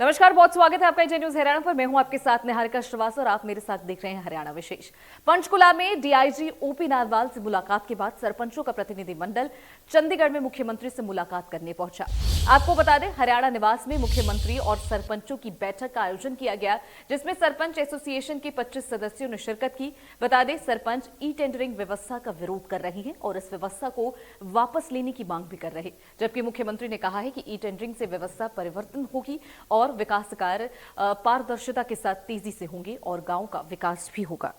नमस्कार, बहुत स्वागत है आपका इंडिया न्यूज हरियाणा पर। मैं हूं आपके साथ निहारिका श्रीवास्तव और आप मेरे साथ देख रहे हैं हरियाणा विशेष। पंचकुला में डीआईजी ओपी नारवाल से मुलाकात के बाद सरपंचों का प्रतिनिधिमंडल चंडीगढ़ में मुख्यमंत्री से मुलाकात करने पहुंचा। आपको बता दें, हरियाणा निवास में मुख्यमंत्री और सरपंचों की बैठक का आयोजन किया गया, जिसमें सरपंच एसोसिएशन के 25 सदस्यों ने शिरकत की। बता दें, सरपंच ई टेंडरिंग व्यवस्था का विरोध कर रहे हैं और इस व्यवस्था को वापस लेने की मांग भी कर रहे, जबकि मुख्यमंत्री ने कहा है कि ई टेंडरिंग से व्यवस्था परिवर्तन होगी और विकास कार्य पारदर्शिता के साथ तेजी से होंगे और गांव का विकास भी होगा।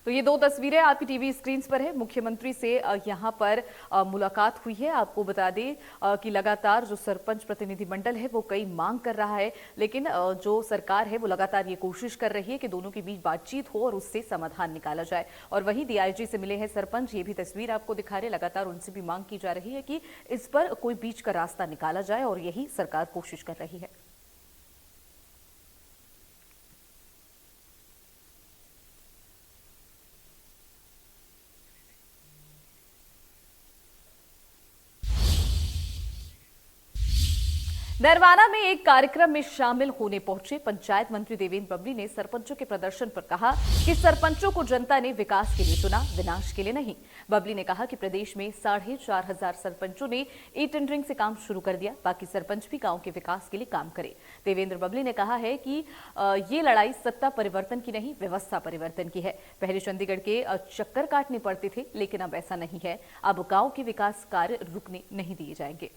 तो ये दो तस्वीरें आपकी टीवी स्क्रीन पर है। मुख्यमंत्री से यहां पर मुलाकात हुई है। आपको बता दें कि लगातार जो सरपंच प्रतिनिधिमंडल है वो कई मांग कर रहा है, लेकिन जो सरकार है वो लगातार ये कोशिश कर रही है कि दोनों के बीच बातचीत हो और उससे समाधान निकाला जाए। और वहीं डीआईजी से मिले हैं सरपंच, ये भी तस्वीर आपको दिखा रहे। लगातार उनसे भी मांग की जा रही है कि इस पर कोई बीच का रास्ता निकाला जाए और यही सरकार कोशिश कर रही है। नरवाना में एक कार्यक्रम में शामिल होने पहुंचे पंचायत मंत्री देवेंद्र बबली ने सरपंचों के प्रदर्शन पर कहा कि सरपंचों को जनता ने विकास के लिए चुना, विनाश के लिए नहीं। बबली ने कहा कि प्रदेश में 4,500 सरपंचों ने ई टेंडरिंग से काम शुरू कर दिया, बाकी सरपंच भी गांव के विकास के लिए काम करें। देवेंद्र बबली ने कहा है कि ये लड़ाई सत्ता परिवर्तन की नहीं, व्यवस्था परिवर्तन की है। पहले चंडीगढ़ के चक्कर काटने पड़ते थे, लेकिन अब ऐसा नहीं है। अब गांव के विकास कार्य रुकने नहीं दिए जाएंगे।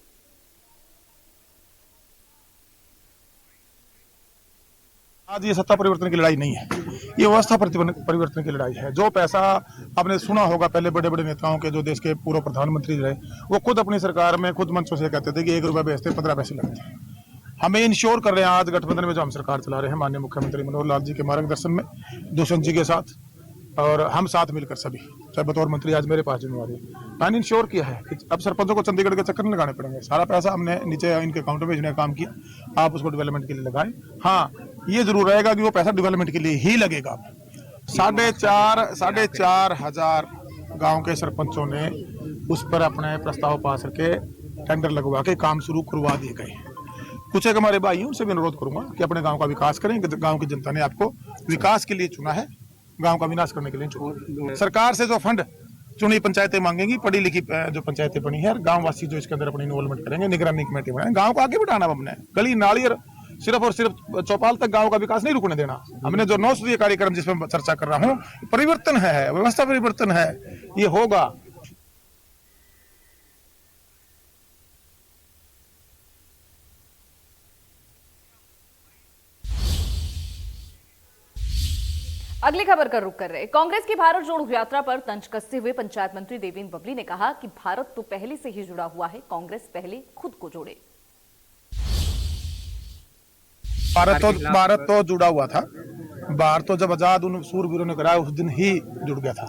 आज ये सत्ता परिवर्तन की लड़ाई नहीं है, ये व्यवस्था परिवर्तन की लड़ाई है। जो पैसा आपने सुना होगा, पहले बड़े बड़े नेताओं के, जो देश के पूर्व प्रधानमंत्री रहे, वो खुद अपनी सरकार में खुद मंचों से कहते थे कि 1 रुपया बेचते 15 पैसे लगते हैं। हमें इंश्योर कर रहे हैं, आज गठबंधन में जो हम सरकार चला रहे हैं माननीय मुख्यमंत्री मनोहर लाल जी के मार्गदर्शन में, दुष्यंत जी के साथ और हम साथ मिलकर सभी, चाहे बतौर मंत्री आज मेरे पास जिम्मेवारी है, मैंने इंश्योर किया है कि अब सरपंचों को चंडीगढ़ के चक्कर नहीं लगाने पड़ेंगे। सारा पैसा हमने नीचे इनके अकाउंट में जिन्हें काम किया, आप उसको डेवलपमेंट के लिए लगाएं। हाँ, ये जरूर रहेगा कि वो पैसा डेवलपमेंट के लिए ही लगेगा। 4,500 गांव के सरपंचों ने उस पर अपने प्रस्ताव पास करके टेंडर लगवा के काम शुरू करवा दिए गए। कुछ एक हमारे भाई हैं, उनसे भी अनुरोध करूंगा कि अपने गांव का विकास करें। गांव की जनता ने आपको विकास के लिए चुना है, गांव का विनाश करने के लिए चुना। सरकार से जो फंड चुनी पंचायतें मांगेंगी, पढ़ी लिखी जो पंचायतें बनी है, गांव वासी जो इसके अंदर अपनी इन्वॉल्वमेंट करेंगे, निगरानी कमेटी बनाएंगे। गांव को आगे बढ़ाना हमने, गली नाली और सिर्फ चौपाल तक गांव का विकास नहीं रुकने देना। हमने जो 9 सूत्रीय कार्यक्रम जिसमें चर्चा कर रहा हूं, परिवर्तन है, व्यवस्था परिवर्तन है, ये होगा। अगली खबर का रुख कर रहे। कांग्रेस की भारत जोड़ो यात्रा पर तंज कसते हुए पंचायत मंत्री देवेंद्र बबली ने कहा कि भारत तो पहले से ही जुड़ा हुआ है, कांग्रेस पहले खुद को जोड़े। भारत तो जुड़ा हुआ था। भारत तो जब आजाद उन सूरवीरों ने कराया, उस दिन ही जुड़ गया था।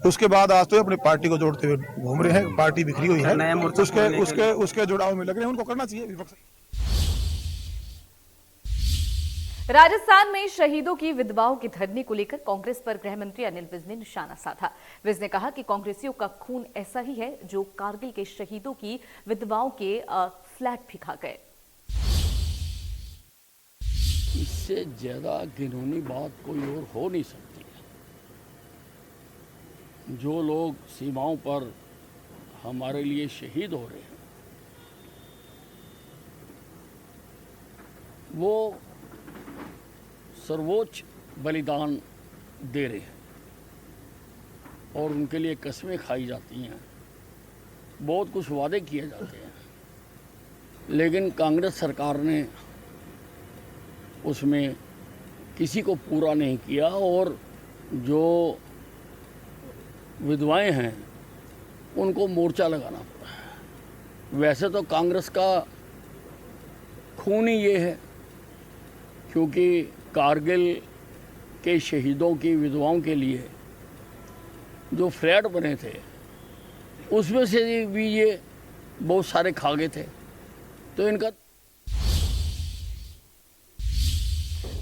उसके बाद आज तो अपनी पार्टी को जोड़ते हुए घूम रहे हैं। पार्टी बिखरी हुई है, उसके जुड़ाव में लग रहे हैं। उनको करना चाहिए विपक्ष। राजस्थान में शहीदों की विधवाओं के धरने को लेकर कांग्रेस पर गृह मंत्री अनिल विज ने निशाना साधा। विज ने कहा कि कांग्रेसियों का खून ऐसा ही है जो कारगिल के शहीदों की विधवाओं के फ्लैट भी खा गए। इससे ज्यादा घिनौनी बात कोई और हो नहीं सकती है। जो लोग सीमाओं पर हमारे लिए शहीद हो रहे हैं, वो सर्वोच्च बलिदान दे रहे हैं और उनके लिए कस्में खाई जाती हैं, बहुत कुछ वादे किए जाते हैं, लेकिन कांग्रेस सरकार ने उसमें किसी को पूरा नहीं किया। और जो विधवाएं हैं उनको मोर्चा लगाना पड़ा। वैसे तो कांग्रेस का खून ही ये है, क्योंकि कारगिल के शहीदों की विधवाओं के लिए जो फ्लैट बने थे उसमें से भी ये बहुत सारे खा गए थे। तो इनका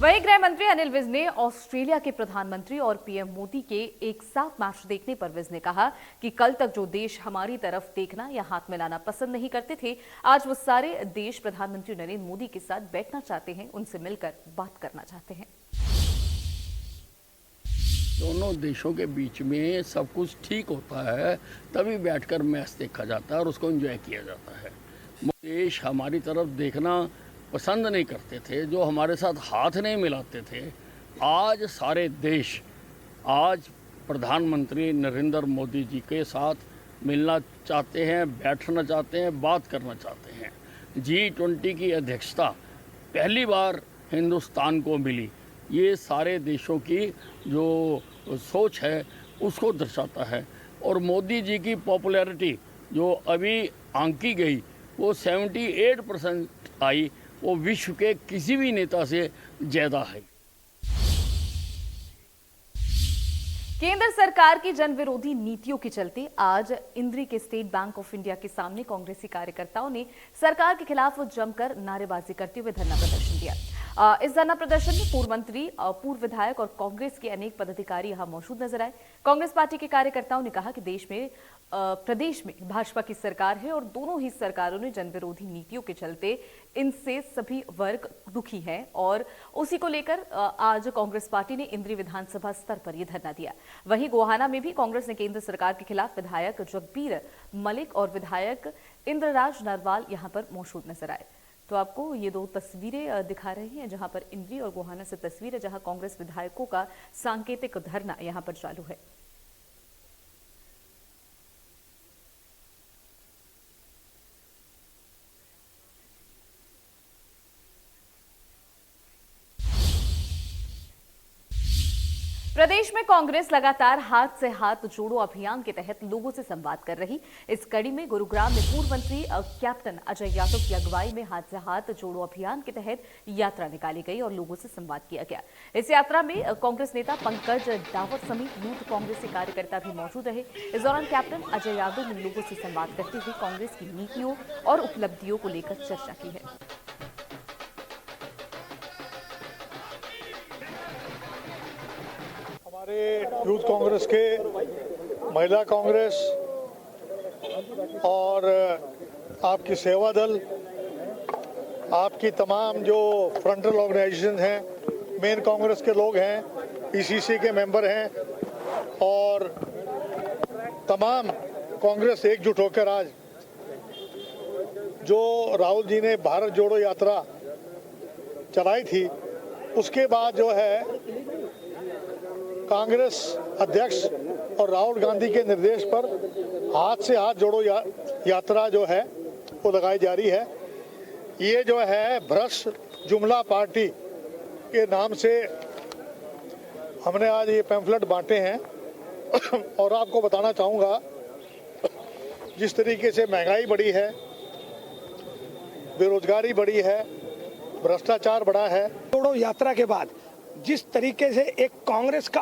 वहीं गृह मंत्री अनिल विज ने ऑस्ट्रेलिया के प्रधानमंत्री और पीएम मोदी के एक साथ मैच देखने पर विज ने कहा कि कल तक जो देश हमारी तरफ देखना या हाथ मिलाना पसंद नहीं करते थे, आज वो सारे देश प्रधानमंत्री नरेंद्र मोदी के साथ बैठना चाहते हैं, उनसे मिलकर बात करना चाहते हैं। दोनों देशों के बीच में सब कुछ ठीक होता है तभी बैठकर मैच देखा जाता है और उसको एंजॉय किया जाता है। देश हमारी तरफ देखना पसंद नहीं करते थे, जो हमारे साथ हाथ नहीं मिलाते थे, आज सारे देश आज प्रधानमंत्री नरेंद्र मोदी जी के साथ मिलना चाहते हैं, बैठना चाहते हैं, बात करना चाहते हैं। G20 की अध्यक्षता पहली बार हिंदुस्तान को मिली, ये सारे देशों की जो सोच है उसको दर्शाता है। और मोदी जी की पॉपुलैरिटी जो अभी आंकी गई वो 78% आई, वो विश्व के किसी भी नेता से ज़्यादा है। केंद्र सरकार की जन विरोधी नीतियों के चलते आज इंद्री के स्टेट बैंक ऑफ इंडिया के सामने कांग्रेसी कार्यकर्ताओं ने सरकार के खिलाफ जमकर नारेबाजी करते हुए धरना प्रदर्शन दिया। इस धरना प्रदर्शन में पूर्व मंत्री, पूर्व विधायक और कांग्रेस के अनेक पदाधिकारी यहां मौजूद नजर आए। कांग्रेस पार्टी के कार्यकर्ताओं ने कहा कि प्रदेश में भाजपा की सरकार है और दोनों ही सरकारों ने जन विरोधी नीतियों के चलते इनसे सभी वर्ग दुखी हैं और उसी को लेकर आज कांग्रेस पार्टी ने इंद्री विधानसभा स्तर पर यह धरना दिया। वहीं गोहाना में भी कांग्रेस ने केंद्र सरकार के खिलाफ विधायक जगबीर मलिक और विधायक इंद्रराज नरवाल यहां पर मौजूद नजर आए। तो आपको ये दो तस्वीरें दिखा रहे हैं जहां पर इंद्री और गोहाना से तस्वीर है, जहां कांग्रेस विधायकों का सांकेतिक धरना यहां पर चालू है। प्रदेश में कांग्रेस लगातार हाथ से हाथ जोड़ो अभियान के तहत लोगों से संवाद कर रही। इस कड़ी में गुरुग्राम में पूर्व मंत्री कैप्टन अजय यादव की अगुवाई में हाथ से हाथ जोड़ो अभियान के तहत यात्रा निकाली गई और लोगों से संवाद किया गया। इस यात्रा में कांग्रेस नेता पंकज डावर समेत यूथ कांग्रेस के कार्यकर्ता भी मौजूद रहे। इस दौरान कैप्टन अजय यादव ने लोगों से संवाद करते हुए कांग्रेस की नीतियों और उपलब्धियों को लेकर चर्चा की है। हमारे यूथ कांग्रेस के, महिला कांग्रेस और आपकी सेवा दल, आपकी तमाम जो फ्रंटल ऑर्गेनाइजेशन हैं, मेन कांग्रेस के लोग हैं, पीसीसी के मेंबर हैं और तमाम कांग्रेस एकजुट होकर आज जो राहुल जी ने भारत जोड़ो यात्रा चलाई थी, उसके बाद जो है कांग्रेस अध्यक्ष और राहुल गांधी के निर्देश पर हाथ से हाथ जोड़ो यात्रा जो है वो लगाई जा रही है। ये जो है भ्रष्ट जुमला पार्टी के नाम से हमने आज ये पैम्फलेट बांटे हैं और आपको बताना चाहूँगा जिस तरीके से महंगाई बढ़ी है, बेरोजगारी बढ़ी है, भ्रष्टाचार बढ़ा है। जोड़ो यात्रा के बाद जिस तरीके से एक कांग्रेस का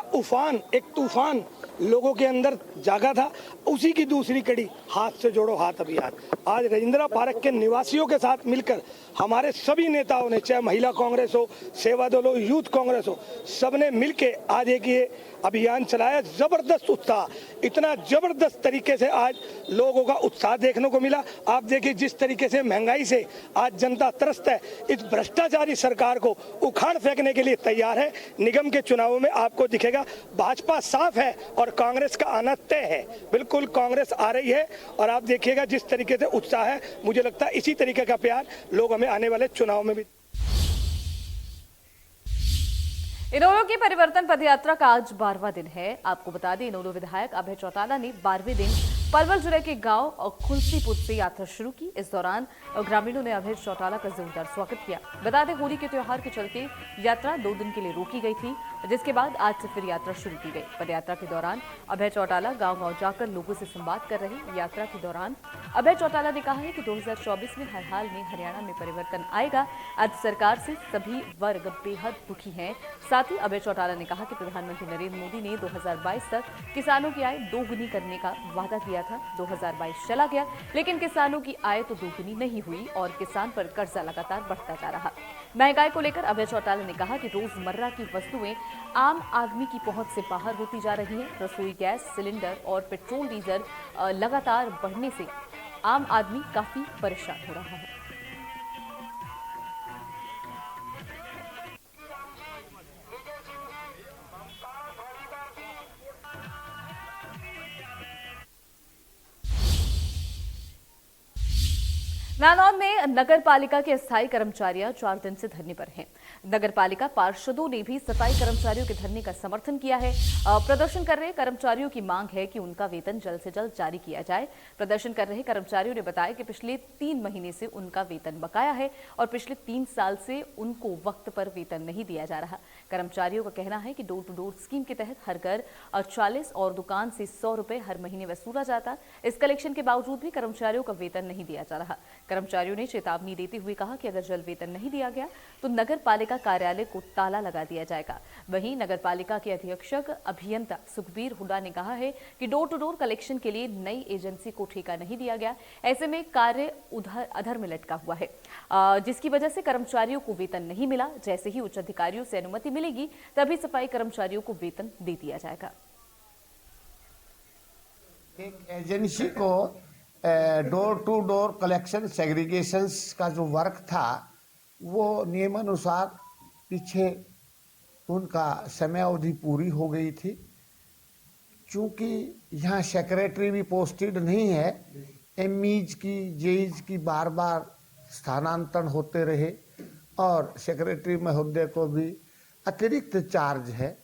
एक तूफान लोगों के अंदर जागा था, उसी की दूसरी कड़ी हाथ से जोड़ो हाथ अभियान। आज रजिंद्रा पार्क के निवासियों के साथ मिलकर हमारे सभी नेताओं ने, चाहे महिला कांग्रेस हो, सेवा दल हो, यूथ कांग्रेस हो, सबने मिलके आज एक ये अभियान चलाया। जबरदस्त उत्साह, इतना जबरदस्त तरीके से आज लोगों का उत्साह देखने को मिला। आप देखिए जिस तरीके से महंगाई से आज जनता त्रस्त है, इस भ्रष्टाचारी सरकार को उखाड़ फेंकने के लिए तैयार है। निगम के चुनावों में आपको दिखेगा भाजपा साफ है और कांग्रेस का आना तय है। बिल्कुल कांग्रेस आ रही है और आप देखिएगा जिस तरीके से उत्साह है, मुझे लगता है इसी तरीके का प्यार लोग हमें आने वाले चुनाव में भी। इनेलो की परिवर्तन पदयात्रा का आज 12वां दिन है। आपको बता दें, इनेलो विधायक अभय चौटाला ने 12वें दिन पलवल जिले के गांव खुलसीपुर से यात्रा शुरू की। इस दौरान ग्रामीणों ने अभय चौटाला का जोरदार स्वागत किया। बता दें, होली के त्योहार के चलते यात्रा 2 दिन के लिए रोकी गई थी, जिसके बाद आज से फिर यात्रा शुरू की गई। पदयात्रा के दौरान अभय चौटाला गांव-गांव जाकर लोगों से संवाद कर रहे। यात्रा के दौरान अभय चौटाला ने कहा है कि 2024 में हर हाल में हरियाणा में परिवर्तन आएगा। आज सरकार से सभी वर्ग बेहद दुखी हैं। साथ ही अभय चौटाला ने कहा कि प्रधानमंत्री नरेंद्र मोदी ने 2022 तक किसानों की आय दोगुनी करने का वादा किया था। 2022 चला गया, लेकिन किसानों की आय तो दोगुनी नहीं हुई और किसान पर कर्जा लगातार बढ़ता जा रहा। महंगाई को लेकर अभय चौटाला ने कहा कि रोजमर्रा की वस्तुएं आम आदमी की पहुंच से बाहर होती जा रही हैं। रसोई गैस सिलेंडर और पेट्रोल डीजल लगातार बढ़ने से आम आदमी काफी परेशान हो रहा है। नानौद में नगर पालिका के अस्थायी कर्मचारियां 4 दिन से धरने पर हैं। नगर पालिका पार्षदों ने भी सफाई कर्मचारियों के धरने का समर्थन किया है। प्रदर्शन कर रहे कर्मचारियों की मांग है कि उनका वेतन जल्द से जल्द जारी किया जाए। प्रदर्शन कर रहे कर्मचारियों ने बताया कि पिछले 3 महीने से उनका वेतन बकाया है और पिछले 3 साल से उनको वक्त पर वेतन नहीं दिया जा रहा। कर्मचारियों का कहना है कि डोर टू डोर स्कीम के तहत हर घर 40 और दुकान से 100 रुपए हर महीने वसूला जाता। इस कलेक्शन के बावजूद भी कर्मचारियों का वेतन नहीं दिया जा रहा। कर्मचारियों ने चेतावनी देते हुए कहा कि अगर जल्द वेतन नहीं दिया गया तो नगर पालिका कार्यालय को ताला लगा दिया जाएगा। वहीं नगर पालिका के अधीक्षक अभियंता सुखबीर हुड्डा ने कहा है कि डोर टू डोर कलेक्शन के लिए नई एजेंसी को ठेका नहीं दिया गया। ऐसे में कार्य अधर में लटका हुआ है, जिसकी वजह से कर्मचारियों को वेतन नहीं मिला। जैसे ही उच्च अधिकारियों से अनुमति मिलेगी तभी सफाई कर्मचारियों को वेतन दे दिया जाएगा। एक एजेंसी को डोर टू डोर कलेक्शन सेग्रीगेशंस का जो वर्क था वो नियमानुसार पीछे उनका समय अवधि पूरी हो गई थी। चूंकि यहाँ सेक्रेटरी भी पोस्टेड नहीं है, एमईज की जेईज की बार बार स्थानांतरण होते रहे और सेक्रेटरी महोदय को भी अतिरिक्त चार्ज है,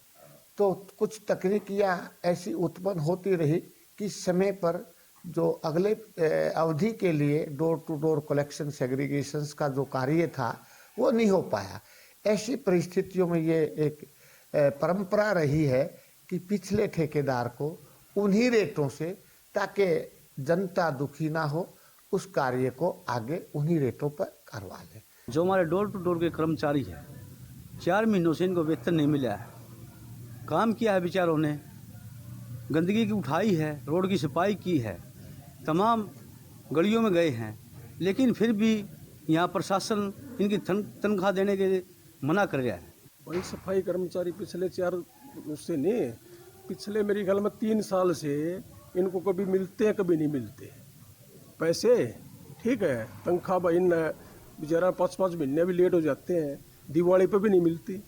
तो कुछ तकनीकियाँ ऐसी उत्पन्न होती रही कि समय पर जो अगले अवधि के लिए डोर टू डोर कलेक्शन सेग्रीगेशंस का जो कार्य था वो नहीं हो पाया। ऐसी परिस्थितियों में ये एक परंपरा रही है कि पिछले ठेकेदार को उन्हीं रेटों से, ताकि जनता दुखी ना हो, उस कार्य को आगे उन्हीं रेटों पर करवा लें। जो हमारे डोर टू डोर के कर्मचारी हैं, 4 महीनों से इनको वेतन नहीं मिला है। काम किया है बेचारों ने, गंदगी की उठाई है, रोड की सफाई की है, तमाम गलियों में गए हैं, लेकिन फिर भी यहाँ प्रशासन इनकी तनख्वाह देने के लिए मना कर रहा है। वही सफाई कर्मचारी पिछले 4 उससे नहीं, पिछले मेरे ख्याल में 3 साल से इनको कभी मिलते हैं कभी नहीं मिलते पैसे। ठीक है, तनख्वाह बहन बेचारा 5-5 महीने भी लेट हो जाते हैं, दिवाली पे भी नहीं मिलती।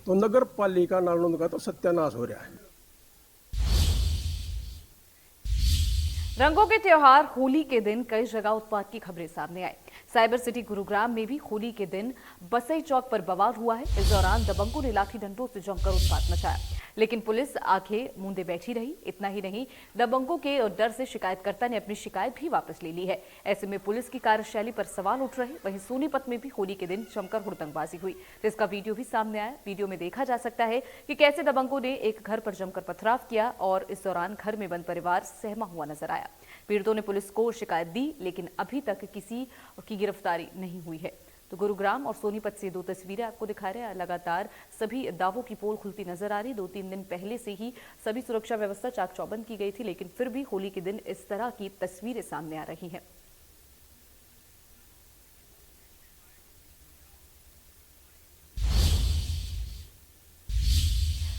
तो नगर पालिका नालंदा का तो सत्यानाश हो रहा है। रंगों के त्योहार होली के दिन कई जगह उत्पात की खबरें सामने आई। साइबर सिटी गुरुग्राम में भी होली के दिन बसई चौक पर बवाल हुआ है। इस दौरान दबंगों ने लाठी डंडों से जमकर उत्पात मचाया, लेकिन पुलिस आंखें मूंदे बैठी रही। इतना ही नहीं, दबंगों के डर से शिकायतकर्ता ने अपनी शिकायत भी वापस ले ली है। ऐसे में पुलिस की कार्यशैली पर सवाल उठ रहे। वहीं सोनीपत में भी होली के दिन जमकर हुड़दंगबाजी हुई, जिसका वीडियो भी सामने आया। वीडियो में देखा जा सकता है कि कैसे दबंगों ने एक घर पर जमकर पथराव किया और इस दौरान घर में बंद परिवार सहमा हुआ नजर आया। पीड़ितों ने पुलिस को शिकायत दी, लेकिन अभी तक किसी की गिरफ्तारी नहीं हुई है। तो गुरुग्राम और सोनीपत से 2 तस्वीरें आपको दिखा रहे हैं। लगातार सभी दावों की पोल खुलती नजर आ रही। 2-3 दिन पहले से ही सभी सुरक्षा व्यवस्था चाक चौबंद की गई थी, लेकिन फिर भी होली के दिन इस तरह की तस्वीरें सामने आ रही हैं।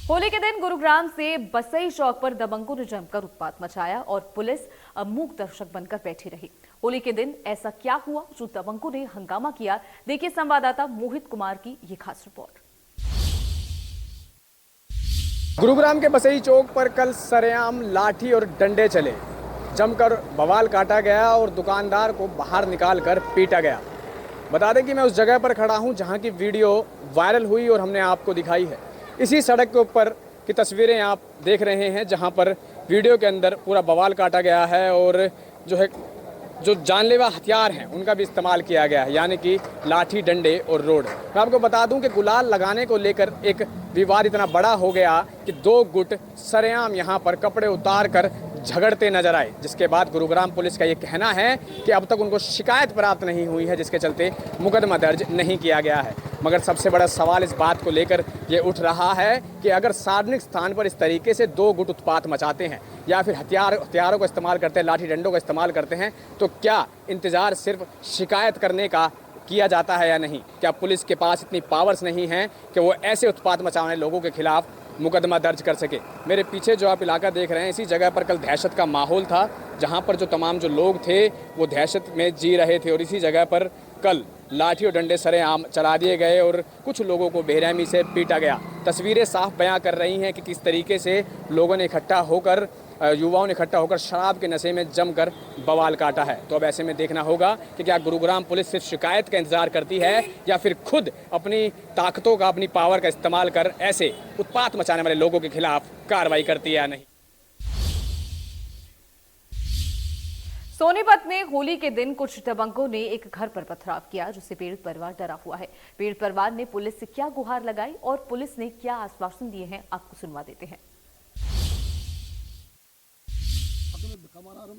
होली के दिन गुरुग्राम से बसई चौक पर दबंगों ने जमकर उत्पात मचाया और पुलिस मूक दर्शक बनकर बैठी रही। होली के दिन ऐसा क्या हुआ जो दबंगों ने हंगामा किया? देखिए संवाददाता मोहित कुमार की ये खास रिपोर्ट। गुरुग्राम के बसई चौक पर कल सरेआम लाठी और डंडे चले, जमकर बवाल काटा गया और दुकानदार को बाहर निकालकर पीटा गया। बता दें कि मैं उस जगह पर खड़ा हूं जहां की वीडियो वायरल हुई और हमने आपको दिखाई है। इसी सड़क के ऊपर की तस्वीरें आप देख रहे हैं, जहां पर वीडियो के अंदर पूरा बवाल काटा गया है और जो जानलेवा हथियार हैं उनका भी इस्तेमाल किया गया है, यानी कि लाठी, डंडे और रोड। मैं आपको बता दूं कि गुलाल लगाने को लेकर एक विवाद इतना बड़ा हो गया कि 2 गुट सरेआम यहां पर कपड़े उतार कर झगड़ते नजर आए, जिसके बाद गुरुग्राम पुलिस का ये कहना है कि अब तक उनको शिकायत प्राप्त नहीं हुई है, जिसके चलते मुकदमा दर्ज नहीं किया गया है। मगर सबसे बड़ा सवाल इस बात को लेकर ये उठ रहा है कि अगर सार्वजनिक स्थान पर इस तरीके से 2 गुट उत्पात मचाते हैं या फिर हथियारों का इस्तेमाल करते हैं, लाठी डंडों का इस्तेमाल करते हैं, तो क्या इंतजार सिर्फ शिकायत करने का किया जाता है या नहीं? क्या पुलिस के पास इतनी पावर्स नहीं हैं कि वो ऐसे उत्पात मचाने वाले लोगों के खिलाफ मुकदमा दर्ज कर सके? मेरे पीछे जो आप इलाका देख रहे हैं, इसी जगह पर कल दहशत का माहौल था, जहां पर जो तमाम जो लोग थे वो दहशत में जी रहे थे और इसी जगह पर कल लाठी और डंडे सरेआम चला दिए गए और कुछ लोगों को बेरहमी से पीटा गया। तस्वीरें साफ बयां कर रही हैं कि किस तरीके से लोगों ने इकट्ठा होकर, युवाओं ने इकट्ठा होकर शराब के नशे में जमकर बवाल काटा है। तो अब ऐसे में देखना होगा कि क्या गुरुग्राम पुलिस सिर्फ शिकायत का इंतजार करती है या फिर खुद अपनी ताकतों का, अपनी पावर का इस्तेमाल कर ऐसे उत्पात मचाने वाले लोगों के खिलाफ कार्रवाई करती है या नहीं। सोनीपत में होली के दिन कुछ दबंगों ने एक घर पर पथराव किया, जिससे पीड़ित परिवार डरा हुआ है। पीड़ित परिवार ने पुलिस से क्या गुहार लगाई और पुलिस ने क्या आश्वासन दिए हैं, आपको सुनवा देते हैं।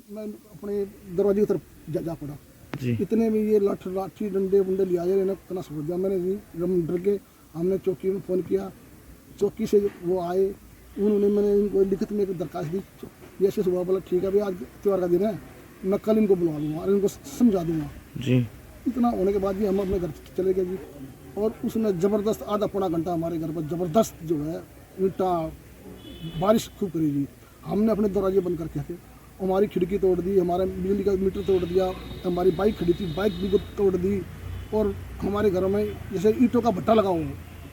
मैं अपने दरवाजे की तरफ जा पड़ा जी। इतने में ये लाठी डंडे वंडे लिया इतना समझ दिया मैंने जी। जब डर के हमने चौकी में फ़ोन किया, चौकी से वो आए, उन्होंने मैंने इनको लिखित में एक दरखास्त दी। ऐसे सुबह बोला ठीक है भाई, आज त्यौहार का दिन है, मैं कल इनको बुलवा दूंगा और इनको समझा दूंगा जी। इतना होने के बाद भी हम अपने घर चले गए जी। और उसने ज़बरदस्त आधा पौना घंटा हमारे घर पर ज़बरदस्त जो है ईंटा बारिश खूब करी जी। हमने अपने दरवाजे बंद करके थे, हमारी खिड़की तोड़ दी, हमारा बिजली का मीटर तोड़ दिया, हमारी बाइक खड़ी थी बाइक भी तोड़ दी और हमारे घर में जैसे ईंटों का भट्टा लगा हुआ,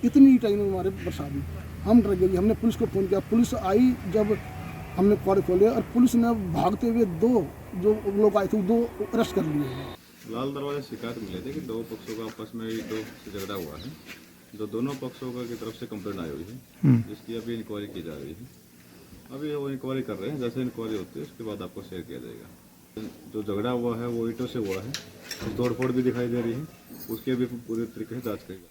इतनी ईंट हमारे बरसा दी। हम डर गए। हमने पुलिस को फ़ोन किया, पुलिस आई, जब हमने कुआरे खोले और पुलिस ने भागते हुए 2 जो लोग आए थे 2 अरेस्ट कर लिए। लाल दरवाजा शिकायत मिले थे कि 2 पक्षों का आपस में ईंटों से झगड़ा हुआ है, जो दोनों पक्षों की तरफ से कंप्लेंट आई हुई है, जिसकी अभी इंक्वायरी की जा रही है। अभी वो इंक्वायरी कर रहे हैं, जैसे इंक्वायरी होती है उसके बाद आपको शेयर किया जाएगा। जो झगड़ा हुआ है वो ईंटों से हुआ है, तोड़फोड़ भी दिखाई दे रही है, उसके भी पूरी तरीके से जाँच करेगा।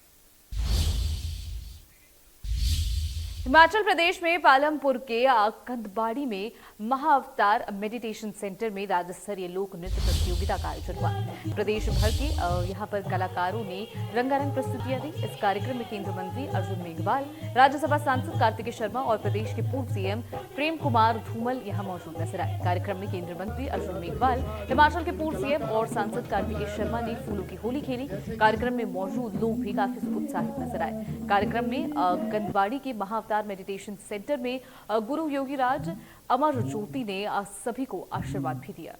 हिमाचल प्रदेश में पालमपुर के कंदबाड़ी में महाअवतार मेडिटेशन सेंटर में राज्य स्तरीय लोक नृत्य प्रतियोगिता का आयोजन हुआ। प्रदेश भर के यहां पर कलाकारों ने रंगारंग प्रस्तुतियां दी। इस कार्यक्रम में केंद्रीय मंत्री अर्जुन मेघवाल, राज्यसभा सांसद कार्तिकेय शर्मा और प्रदेश के पूर्व सीएम प्रेम कुमार धूमल यहां मौजूद नजर आए। कार्यक्रम में केंद्रीय मंत्री अर्जुन मेघवाल, हिमाचल के पूर्व सीएम और सांसद कार्तिकेय शर्मा ने फूलों की होली खेली। कार्यक्रम में मौजूद लोग भी काफी उत्साहित नजर आए। कार्यक्रम में कंदबाड़ी के महाअवतार मेडिटेशन सेंटर में गुरु योगीराज अमर ज्योति ने सभी को आशीर्वाद भी दिया।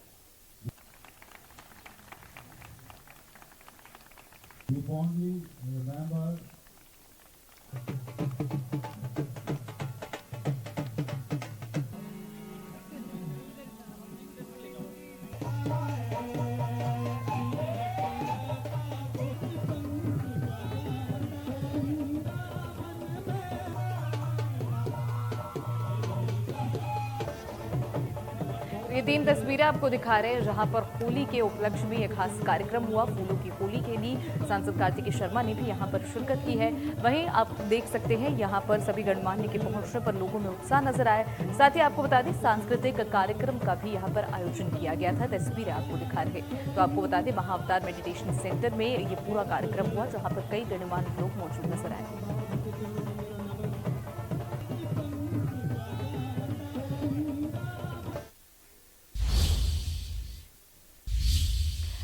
ये 3 तस्वीरें आपको दिखा रहे हैं जहां पर होली के उपलक्ष्य में एक खास कार्यक्रम हुआ। फूलों की होली के लिए सांसद कार्तिकेय शर्मा ने भी यहां पर शिरकत की है। वहीं आप देख सकते हैं यहां पर सभी गणमान्य के पहुंचने पर लोगों में उत्साह नजर आया। साथ ही आपको बता दें सांस्कृतिक कार्यक्रम का भी यहां पर आयोजन किया गया था। तस्वीरें आपको दिखा रहे हैं। तो आपको बता दें महाअवतार मेडिटेशन सेंटर में ये पूरा कार्यक्रम हुआ जहाँ पर कई गणमान्य लोग मौजूद नजर आए।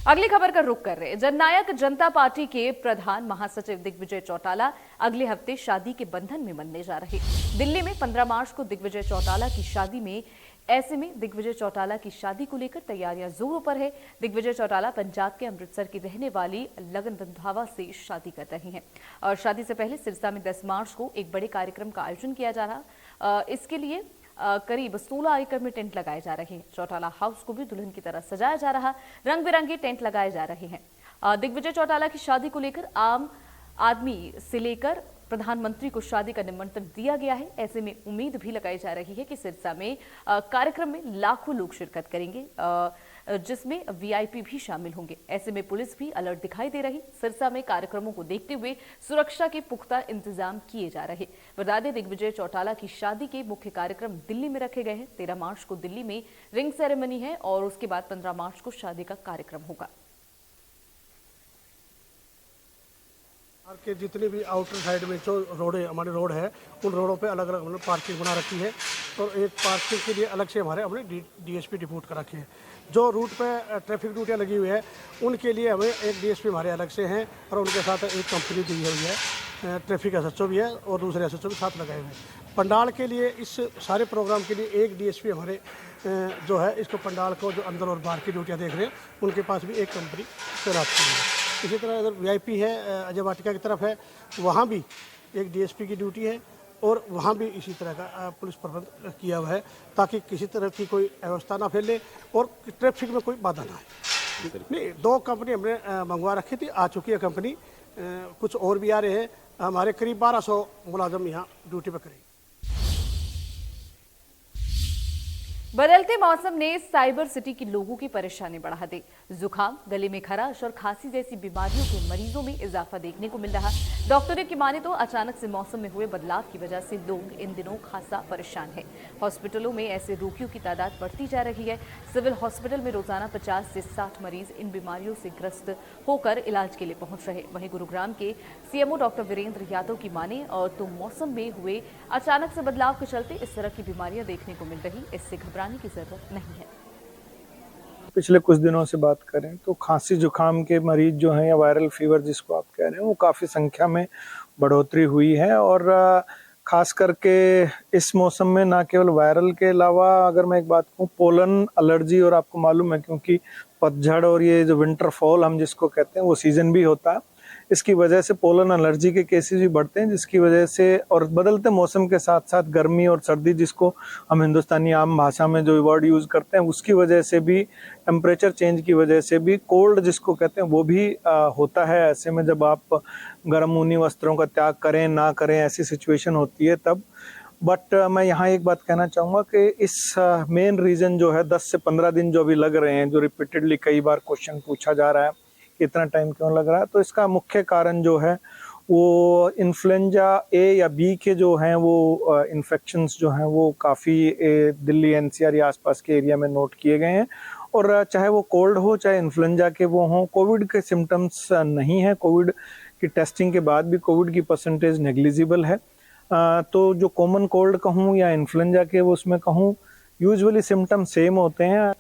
अगली खबर का रुख कर रहे हैं। जननायक जनता पार्टी के प्रधान महासचिव दिग्विजय चौटाला अगले हफ्ते शादी के बंधन में बंधने जा रहे। दिल्ली में 15 मार्च को दिग्विजय चौटाला की शादी में, ऐसे में दिग्विजय चौटाला की शादी को लेकर तैयारियां जोरों पर है। दिग्विजय चौटाला पंजाब के अमृतसर की रहने वाली लगन रंधावा से शादी कर रही हैं और शादी से पहले सिरसा में 10 मार्च को एक बड़े कार्यक्रम का आयोजन किया जा रहा। इसके लिए करीब 16 एकड़ में टेंट लगाए जा रहे हैं। चौटाला हाउस को भी दुल्हन की तरह सजाया जा रहा, रंग बिरंगे टेंट लगाए जा रहे हैं। दिग्विजय चौटाला की शादी को लेकर आम आदमी से लेकर प्रधानमंत्री को शादी का निमंत्रण दिया गया है। ऐसे में उम्मीद भी लगाई जा रही है कि सिरसा में कार्यक्रम में लाखों लोग शिरकत करेंगे, जिसमें वीआईपी भी शामिल होंगे। ऐसे में पुलिस भी अलर्ट दिखाई दे रही। सिरसा में कार्यक्रमों को देखते हुए सुरक्षा के पुख्ता इंतजाम किए जा रहे। बता दें दिग्विजय चौटाला की शादी के मुख्य कार्यक्रम दिल्ली में रखे गए हैं। 13 मार्च को दिल्ली में रिंग सेरेमनी है और उसके बाद 15 मार्च को शादी का कार्यक्रम होगा। पार्क के जितने भी आउटर साइड में जो हमारे रोड है, उन रोडों पे अलग अलग हमने पार्किंग बना रखी है और एक पार्किंग के लिए अलग से हमने डीएसपी डिप्यूट कर रखे हैं। जो रूट पे ट्रैफिक ड्यूटियाँ लगी हुई है उनके लिए हमें एक डीएसपी हमारे अलग से हैं और उनके साथ एक कंपनी दी हुई है, ट्रैफिक एसएचओ भी है और दूसरे एसएचओ भी साथ लगाए हुए हैं। पंडाल के लिए इस सारे प्रोग्राम के लिए एक डीएसपी हमारे जो है इसको पंडाल को जो अंदर और बाहर की ड्यूटियाँ देख रहे हैं उनके पास भी एक कंपनी तैनात की है। इसी तरह इधर वीआईपी है, अजय वाटिका की तरफ है, वहाँ भी एक डीएसपी की ड्यूटी है और वहाँ भी इसी तरह का पुलिस प्रबंध किया हुआ है ताकि किसी तरह की कोई अव्यवस्था ना फैले और ट्रैफिक में कोई बाधा ना आए। नहीं, 2 कंपनी हमने मंगवा रखी थी, आ चुकी है कंपनी, कुछ और भी आ रहे हैं। हमारे करीब 1200 मुलाजम यहाँ ड्यूटी पर करेंगे। बदलते मौसम ने साइबर सिटी के लोगों की परेशानी बढ़ा दी। जुकाम, गले में खराश और खांसी जैसी बीमारियों के मरीजों में इजाफा देखने को मिल रहा। डॉक्टरों की माने तो अचानक से मौसम में हुए बदलाव की वजह से लोग इन दिनों खासा परेशान हैं। हॉस्पिटलों में ऐसे रोगियों की तादाद बढ़ती जा रही है। सिविल हॉस्पिटल में रोजाना 50 से 60 मरीज इन बीमारियों से ग्रस्त होकर इलाज के लिए पहुंच रहे। वहीं गुरुग्राम के सीएमओ डॉक्टर वीरेंद्र यादव की माने और तो मौसम में हुए अचानक से बदलाव के चलते इस तरह की बीमारियां देखने को मिल रही। इससे घबराने की जरूरत नहीं है। पिछले कुछ दिनों से बात करें तो खांसी जुकाम के मरीज जो हैं या वायरल फीवर जिसको आप कह रहे हैं वो काफ़ी संख्या में बढ़ोतरी हुई है और खास करके इस मौसम में ना केवल वायरल के अलावा अगर मैं एक बात कहूँ पोलन एलर्जी, और आपको मालूम है क्योंकि पतझड़ और ये जो विंटर फॉल हम जिसको कहते हैं वो सीजन भी होता है, इसकी वजह से पोलन एलर्जी के केसेस भी बढ़ते हैं, जिसकी वजह से और बदलते मौसम के साथ साथ गर्मी और सर्दी जिसको हम हिंदुस्तानी आम भाषा में जो वर्ड यूज़ करते हैं उसकी वजह से भी, टेम्परेचर चेंज की वजह से भी कोल्ड जिसको कहते हैं वो भी होता है। ऐसे में जब आप गर्म ऊनी वस्त्रों का त्याग करें ना करें ऐसी सिचुएशन होती है तब। बट मैं यहाँ एक बात कहना चाहूँगा कि इस मेन रीज़न जो है 10 से 15 दिन जो अभी लग रहे हैं, जो रिपीटेडली कई बार क्वेश्चन पूछा जा रहा है इतना टाइम क्यों लग रहा है, तो इसका मुख्य कारण जो है वो इन्फ्लुएंजा ए या बी के जो हैं वो इन्फेक्शंस जो हैं वो काफ़ी दिल्ली एनसीआर या आसपास के एरिया में नोट किए गए हैं। और चाहे वो कोल्ड हो चाहे इन्फ्लुएंजा के वो हों, कोविड के सिम्टम्स नहीं है। कोविड की टेस्टिंग के बाद भी कोविड की परसेंटेज नेग्लिजिबल है। तो जो कॉमन कोल्ड कहूँ या इन्फ्लुएंजा के वो उसमें कहूँ यूजुअली सिम्टम सेम होते हैं।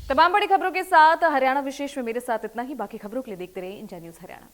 तमाम बड़ी खबरों के साथ हरियाणा विशेष में मेरे साथ इतना ही। बाकी खबरों के लिए देखते रहिए इंडिया न्यूज़ हरियाणा।